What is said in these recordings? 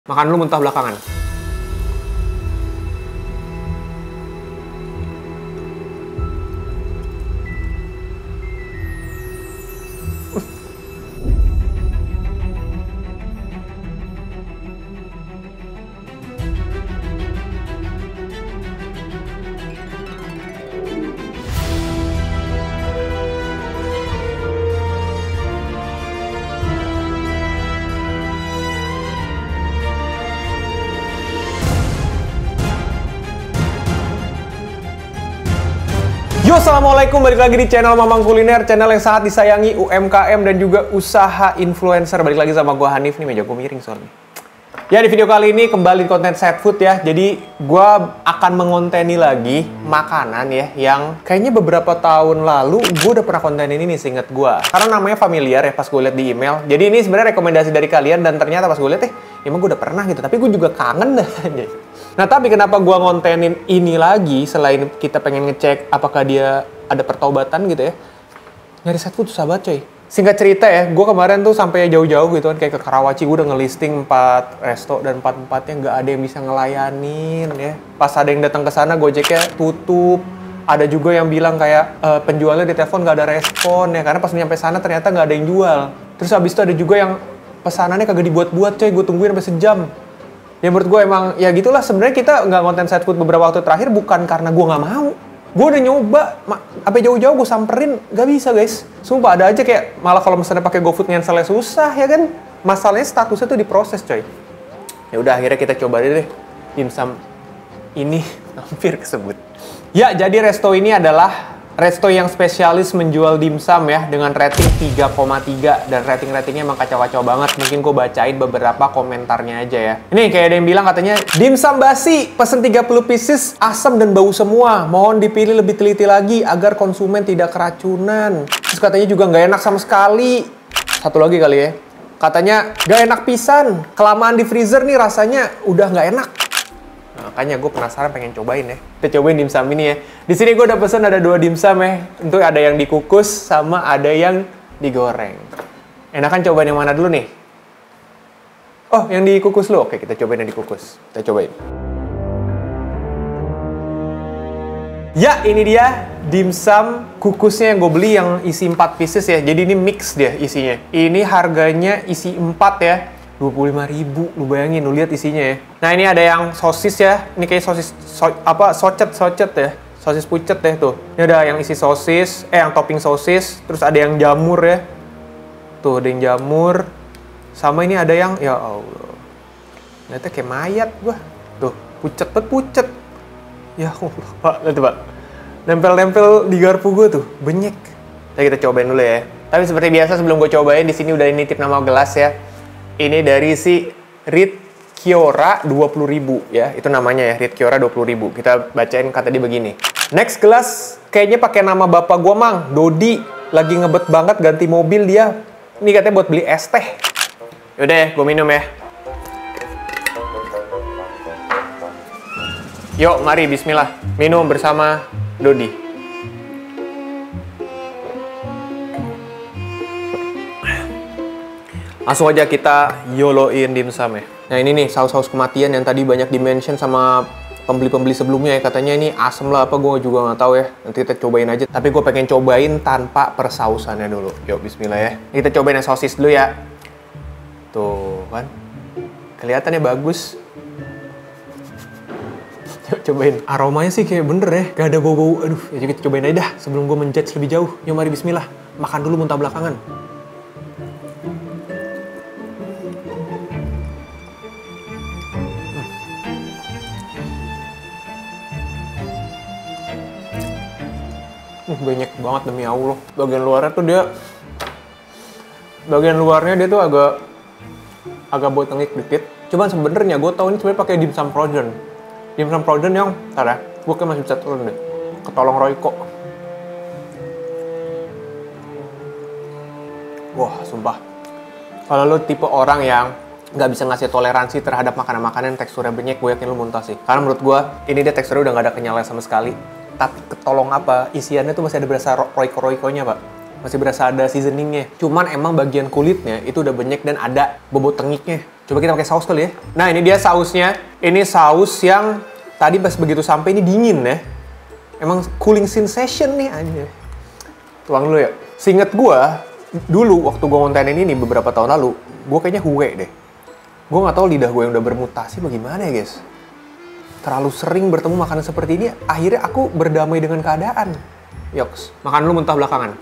Makan dulu, muntah belakangan. Yo, assalamualaikum, balik lagi di channel Mamang Kuliner, channel yang sangat disayangi UMKM dan juga usaha influencer. Balik lagi sama gue Hanif, nih meja gue miring soalnya. Ya, di video kali ini kembali konten set food ya. Jadi gue akan mengonteni lagi makanan ya, yang kayaknya beberapa tahun lalu gue udah pernah konten ini nih, seinget gue. Karena namanya familiar ya pas gue liat di email. Jadi ini sebenarnya rekomendasi dari kalian, dan ternyata pas gue liat emang gue udah pernah gitu. Tapi gue juga kangen dah. Nah, tapi kenapa gua ngontenin ini lagi selain kita pengen ngecek apakah dia ada pertobatan gitu ya. Nyari set food susah banget coy. Singkat cerita ya, gua kemarin tuh sampai jauh-jauh gitu kan, kayak ke Karawaci. Gua udah ngelisting 4 resto dan 4-4-nya nggak ada yang bisa ngelayanin ya. Pas ada yang datang ke sana, Gojeknya tutup. Ada juga yang bilang kayak penjualnya di telepon nggak ada respon ya, karena pas nyampe sana ternyata nggak ada yang jual. Terus habis itu ada juga yang pesanannya kagak dibuat-buat coy, gue tungguin sampai sejam. Ya menurut gue emang ya gitulah, sebenarnya kita nggak konten set food beberapa waktu terakhir bukan karena gue nggak mau. Gue udah nyoba, sampai jauh-jauh gue samperin, nggak bisa guys. Sumpah ada aja kayak malah kalau misalnya pakai GoFood nyenselnya susah ya kan. Masalahnya statusnya tuh diproses coy. Ya udah akhirnya kita coba deh dimsum ini hampir kesebut. Ya jadi resto ini adalah resto yang spesialis menjual dimsum ya, dengan rating 3,3 dan rating-ratingnya emang kacau-kacau banget. Mungkin gue bacain beberapa komentarnya aja ya. Ini kayak ada yang bilang katanya, dimsum basi, pesen 30 pieces, asam dan bau semua. Mohon dipilih lebih teliti lagi agar konsumen tidak keracunan. Terus katanya juga nggak enak sama sekali. Satu lagi kali ya. Katanya nggak enak pisan, kelamaan di freezer nih rasanya udah nggak enak. Makanya gue penasaran pengen cobain ya. Kita cobain dimsum ini ya. Di sini gue udah pesen ada 2 dimsum ya. Untuk ada yang dikukus sama ada yang digoreng. Enakan cobain yang mana dulu nih? Oh, yang dikukus dulu. Oke, kita cobain yang dikukus. Kita cobain. Ya, ini dia dimsum kukusnya yang gue beli yang isi 4 pieces ya. Jadi ini mix dia isinya. Ini harganya isi 4 ya. 25.000, lu bayangin, lu lihat isinya ya. Nah ini ada yang sosis ya, ini kayak sosis socet ya, sosis pucet ya tuh. Ini ada yang isi sosis, yang topping sosis, terus ada yang jamur ya. Tuh ada yang jamur, sama ini ada yang, ya Allah, ternyata kayak mayat gua. Tuh pucet. Ya Allah pak, lihat pak, nempel-nempel di garpu gua tuh, benyek. Nah, kita cobain dulu ya. Tapi seperti biasa sebelum gue cobain, di sini udah nitip nama gelas ya. Ini dari si Ritkiora 20.000 ya, itu namanya ya, Ritkiora 20.000. Kita bacain kata dia begini. Next gelas kayaknya pakai nama bapak gua mang, Dodi. Lagi ngebet banget ganti mobil dia. Ini katanya buat beli es teh. Yaudah ya, gue minum ya. Yuk, mari bismillah. Minum bersama Dodi. Langsung aja kita yoloin dimsum ya. Nah ini nih saus-saus kematian yang tadi banyak dimention sama pembeli-pembeli sebelumnya ya. Katanya ini asem lah apa, gue juga nggak tahu ya. Nanti kita cobain aja. Tapi gue pengen cobain tanpa persausannya dulu. Yuk bismillah ya. Kita cobain yang sosis dulu ya. Tuh kan. Kelihatannya bagus. Yuk cobain. Aromanya sih kayak bener ya. Gak ada bau-bau. Aduh, ya kita cobain aja dah sebelum gue menjudge lebih jauh. Yuk mari bismillah. Makan dulu muntah belakangan. Banyak banget demi Allah. Bagian luarnya dia tuh agak botengik dikit. Cuman sebenarnya gue tau ini sebenarnya pakai dimsum frozen. Dimsum frozen yang, ntar ya, gue kayak masih bisa turun deh. Ketolong Royco. Wah, sumpah. Kalau lo tipe orang yang nggak bisa ngasih toleransi terhadap makanan-makanan teksturnya benyek, gue yakin lo muntah sih. Karena menurut gue, ini dia teksturnya udah nggak ada kenyalnya sama sekali. Tapi ketolong apa, isiannya tuh masih ada berasa Royco-Royconya pak. Masih berasa ada seasoningnya. Cuman emang bagian kulitnya itu udah banyak dan ada bobot tengiknya. Coba kita pakai saus kali ya. Nah ini dia sausnya. Ini saus yang tadi pas begitu sampai ini dingin ya. Emang cooling sensation nih aja. Tuang dulu ya. Seinget gue, dulu waktu gue ngontenin ini beberapa tahun lalu, gue kayaknya huwe deh. Gue nggak tahu lidah gue yang udah bermutasi bagaimana ya guys. Terlalu sering bertemu makanan seperti ini, akhirnya aku berdamai dengan keadaan. Yoks, makan dulu muntah belakangan.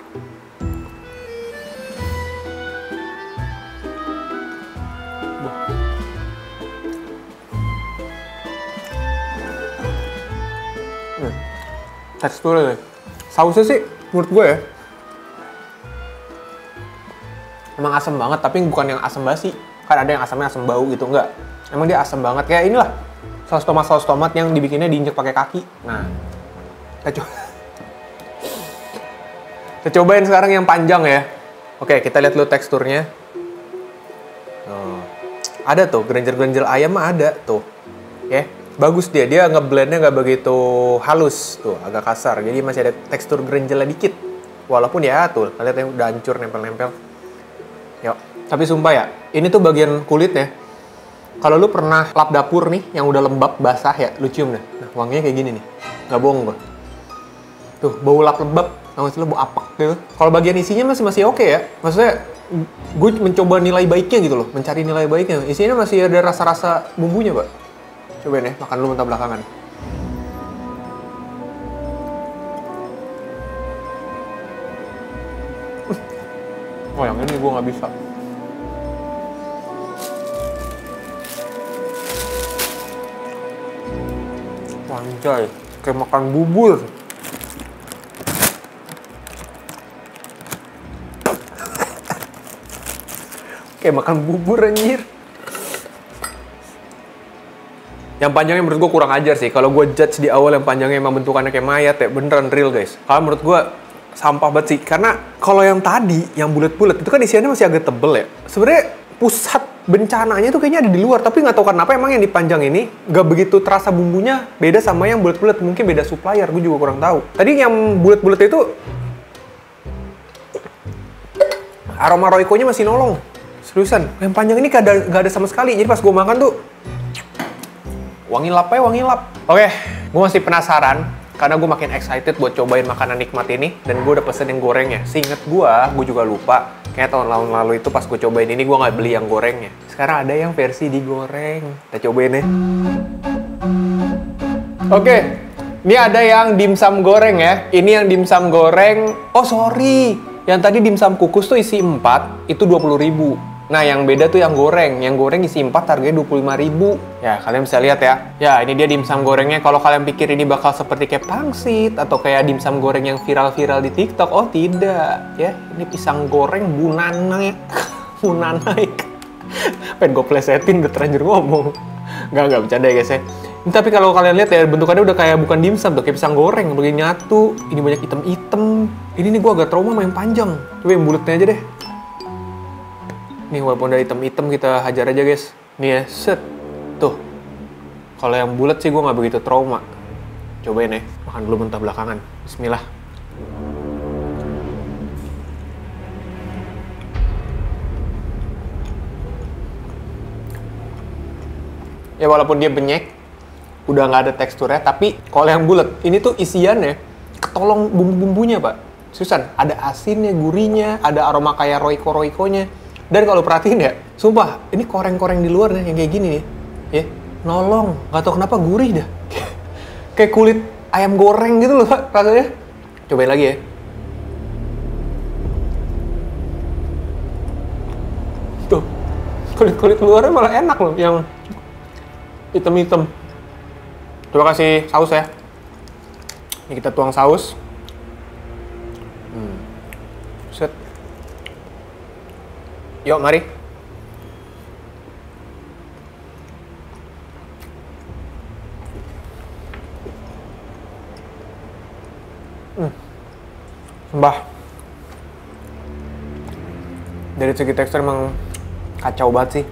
Teksturnya deh. Sausnya sih, menurut gue ya, emang asam banget, tapi bukan yang asam basi. Kan ada yang asamnya asam bau gitu, enggak. Emang dia asam banget, kayak inilah. Saus tomat yang dibikinnya diinjek pakai kaki. Nah, kita cobain sekarang yang panjang ya. Oke, kita lihat dulu teksturnya. Ada tuh, gerenjel-gerenjel ayam mah ada tuh. Ya, bagus dia ngeblendnya nggak begitu halus tuh, agak kasar. Jadi masih ada tekstur gerenjelnya dikit. Walaupun ya tuh, kalian yang udah hancur nempel-nempel. Yuk, tapi sumpah ya, ini tuh bagian kulitnya. Kalau lu pernah lap dapur nih, yang udah lembab, basah ya, lu cium deh. Nah, wanginya kayak gini nih. Nggak bohong gua. Tuh, bau lap lembab. Tau gak sih lu, bau apak gitu. Kalau bagian isinya masih oke ya. Maksudnya, gue mencoba nilai baiknya gitu loh. Mencari nilai baiknya. Isinya masih ada rasa-rasa bumbunya, Pak. Cobain ya, makan dulu mentah belakangan. Oh, yang ini gue nggak bisa. Anjay, kayak makan bubur. Kayak makan bubur anjir. Yang panjangnya menurut gue kurang ajar sih. Kalau gue judge di awal yang panjangnya emang bentukannya kayak mayat ya, beneran real guys. Kalau menurut gue sampah banget sih. Karena kalau yang tadi, yang bulat-bulat itu kan isiannya masih agak tebel ya. Sebenarnya pusat bencananya tuh kayaknya ada di luar, tapi nggak tahu kenapa emang yang dipanjang ini nggak begitu terasa bumbunya, beda sama yang bulat-bulat. Mungkin beda supplier, gue juga kurang tahu. Tadi yang bulat-bulat itu aroma Royco-nya masih nolong. Seriusan, yang panjang ini nggak ada sama sekali. Jadi pas gue makan tuh wangi lap ya, wangi lap. Oke, gue masih penasaran karena gue makin excited buat cobain makanan nikmat ini, dan gue udah pesen yang gorengnya. Seinget gue juga lupa. Kayak tahun lalu itu pas gue cobain ini gue nggak beli yang gorengnya. Sekarang ada yang versi digoreng. Kita cobain ya. Oke, ini ada yang dimsum goreng ya. Ini yang dimsum goreng. Oh sorry, yang tadi dimsum kukus tuh isi 4, itu 20.000. Nah, yang beda tuh yang goreng. Yang goreng isi 4 harganya 25.000. Ya, kalian bisa lihat ya. Ya, ini dia dimsum gorengnya. Kalau kalian pikir ini bakal seperti kayak pangsit atau kayak dimsum goreng yang viral-viral di TikTok, oh tidak. Ya, ini pisang goreng bunanaik. Bunanaik. Pengen gue plesetin, udah terlanjur ngomong. Nggak bercanda ya guys ya. Ini, tapi kalau kalian lihat ya, bentukannya udah kayak bukan dimsum tuh, kayak pisang goreng. Begini nyatu. Ini banyak item-item. Ini nih gue agak trauma sama yang panjang. Coba yang bulatnya aja deh. Nih, walaupun udah hitam-hitam kita hajar aja guys. Nih ya, set. Tuh. Kalau yang bulat sih gue nggak begitu trauma. Cobain ya. Makan dulu mentah belakangan. Bismillah. Ya walaupun dia benyek, udah nggak ada teksturnya. Tapi kalau yang bulat, ini tuh isiannya ketolong bumbu-bumbunya pak. Susan, ada asinnya, gurihnya, ada aroma kayak Royco-Royco-nya. Dan kalau perhatiin ya, sumpah, ini koreng-koreng di luar nih, yang kayak gini nih. Ya, nolong. Gak tau kenapa gurih dah. Kayak kulit ayam goreng gitu loh, Pak, rasanya. Cobain lagi ya. Tuh, kulit-kulit luarnya malah enak loh, yang hitam-hitam. Coba kasih saus ya. Ini kita tuang saus. Set. Yuk, mari. Sumpah. Dari segi tekstur emang kacau banget sih.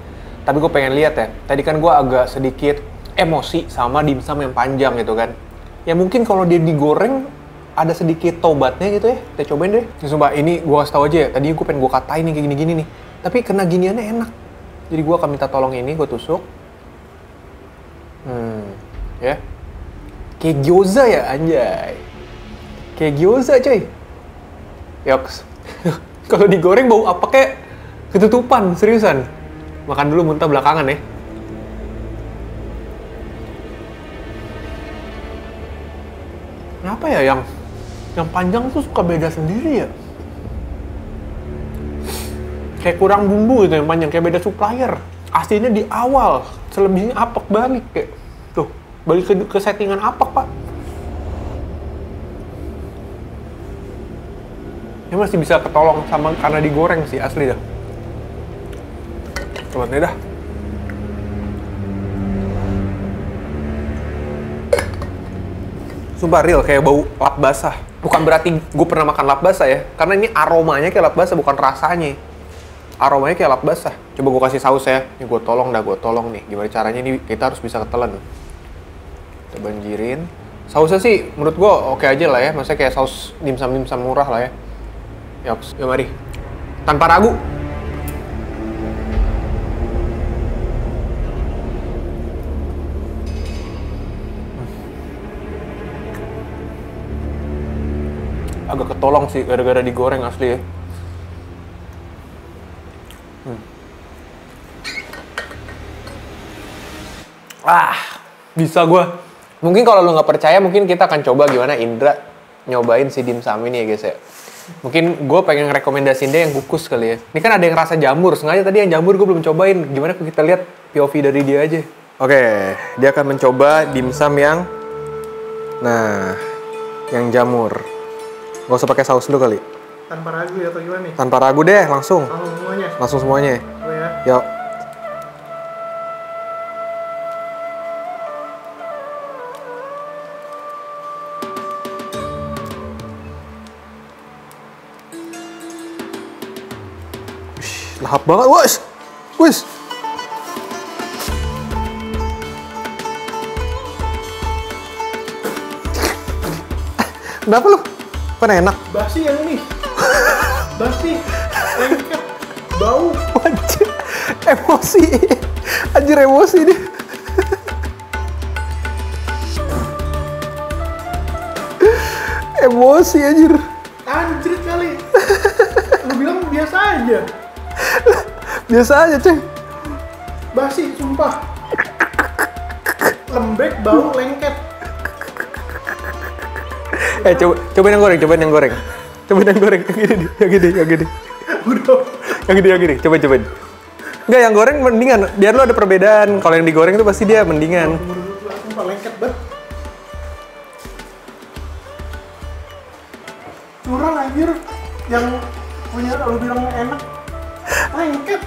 Tapi gue pengen lihat ya. Tadi kan gue agak sedikit emosi sama dimsum yang panjang gitu kan. Ya mungkin kalau dia digoreng ada sedikit tobatnya gitu ya. Kita cobain deh. Ya, sumpah ini gue kasih tau aja ya. Tadi gue pengen gue katain nih kayak gini-gini nih. Tapi kena giniannya enak. Jadi gue akan minta tolong ini, gue tusuk. Ya. Kayak gyoza ya, anjay. Kayak gyoza coy. Yoks. Kalau digoreng bau apa kayak ketutupan, seriusan. Makan dulu, muntah belakangan ya. Kenapa ya yang panjang tuh suka beda sendiri ya? Kayak kurang bumbu gitu yang panjang, kayak beda supplier. Aslinya di awal, selebihnya apek balik kayak. Tuh, balik ke settingan apek, Pak. Ini masih bisa ketolong sama karena digoreng sih, asli dah. Coba nih dah. Sumpah real, kayak bau lap basah. Bukan berarti gue pernah makan lap basah ya, karena ini aromanya kayak lap basah, bukan rasanya. Aromanya kayak lap basah. Coba gue kasih saus ya. Ini gue tolong nih. Gimana caranya nih kita harus bisa ketelan. Kita banjirin. Sausnya sih menurut gue oke aja lah ya. Maksudnya kayak saus dimsum-dimsum murah lah ya. Yoks, ya mari. Tanpa ragu. Agak ketolong sih gara-gara digoreng asli ya. Bisa gue. Mungkin kalau lo nggak percaya, mungkin kita akan coba gimana Indra nyobain si dimsum ini ya guys ya. Mungkin gue pengen rekomendasiin dia yang kukus kali ya. Ini kan ada yang rasa jamur, sengaja tadi yang jamur gue belum cobain. Gimana kalau kita lihat POV dari dia aja. Oke, dia akan mencoba dimsum yang, nah, yang jamur. Gak usah pakai saus dulu kali. Tanpa ragu ya atau gimana nih? Tanpa ragu deh, langsung. Langsung semuanya? Langsung semuanya. Oh ya? Yuk. Lahap banget, wis. Kenapa lu? Kan enak. Basi yang ini. Basi, lengket, bau. Anjir, emosi. Anjir emosi dia. Emosi anjir. Anjir kali. Lu bilang biasa aja. Biasa aja cuy. Basi, sumpah. Lembek, bau, lengket. Cobain yang goreng. Cobain yang goreng. Yang gini. Udah. Yang gini. Cobain. Enggak, yang goreng mendingan. Biar lu ada perbedaan. Kalau yang digoreng itu pasti dia mendingan. Sumpah lengket banget. Curang anjir. Yang punya lu bilang enak. Lengket.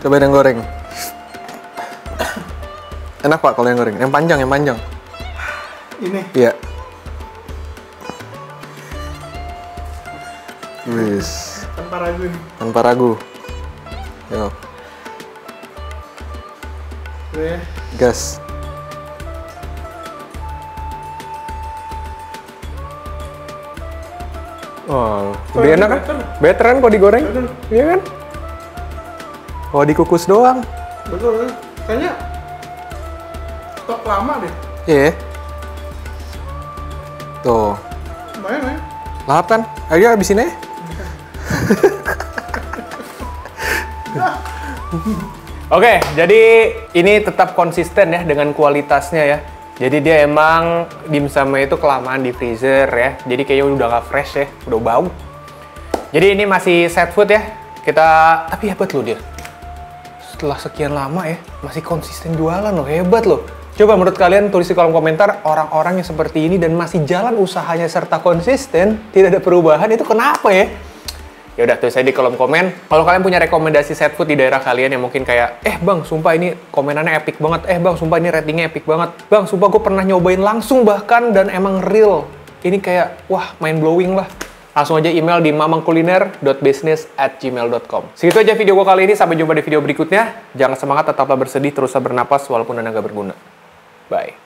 Coba yang goreng. Enak Pak kalau yang goreng. Yang panjang. Ini? Iya. Wis. Tanpa ragu. Yo. Oke. Gas. Oh, lebih enak kan? Better kan kalau digoreng? Iya kan? Kalau dikukus doang. Betul. Kayaknya stok lama deh. Iya. Tuh. Lumayan ya. Lahap kan? Ayo habisin aja. Oke, jadi ini tetap konsisten ya dengan kualitasnya ya. Jadi dia emang dimsumnya itu kelamaan di freezer ya. Jadi kayaknya udah gak fresh ya, udah bau. Jadi ini masih set food ya. Tapi hebat loh dia. Setelah sekian lama ya, masih konsisten jualan loh, hebat loh. Coba menurut kalian tulis di kolom komentar orang-orang yang seperti ini dan masih jalan usahanya serta konsisten, tidak ada perubahan, itu kenapa ya? Ya udah tulis aja di kolom komen. Kalau kalian punya rekomendasi set food di daerah kalian yang mungkin kayak, bang, sumpah ini komenannya epic banget. Bang, sumpah ini ratingnya epic banget. Bang, sumpah gue pernah nyobain langsung bahkan dan emang real. ini kayak, wah, mind blowing lah. Langsung aja email di mamangkuliner.business@gmail.com. Segitu aja video gue kali ini, sampai jumpa di video berikutnya. Jangan semangat, tetaplah bersedih, teruslah bernapas walaupun Anda nggak berguna. Bye.